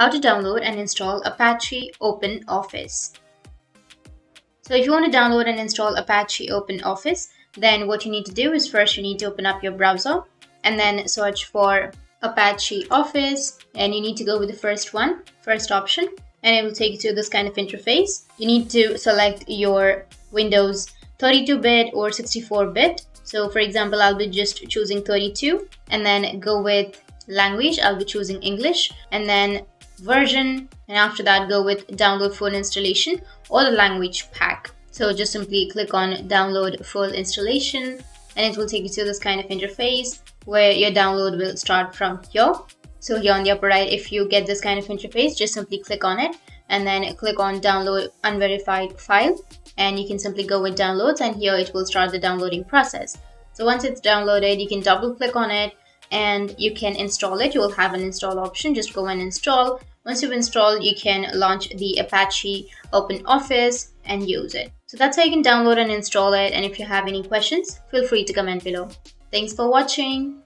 how to download and install Apache OpenOffice. So if you want to download and install Apache OpenOffice, then what you need to do is first you need to open up your browser and then search for Apache Office, and you need to go with the first option, and it will take you to this kind of interface. You need to select your Windows 32-bit or 64-bit. So for example, I'll be just choosing 32, and then go with language. I'll be choosing English, and then version, and after that go with download full installation or the language pack. So just simply click on download full installation, and it will take you to this kind of interface where your download will start from here. So here on the upper right, if you get this kind of interface, just simply click on it and then click on download unverified file, and you can simply go with downloads, and here it will start the downloading process. So once it's downloaded, you can double click on it and you can install it. You will have an install option. Just go and install. Once you've installed, you can launch the Apache OpenOffice and use it. So that's how you can download and install it. And if you have any questions, feel free to comment below. Thanks for watching.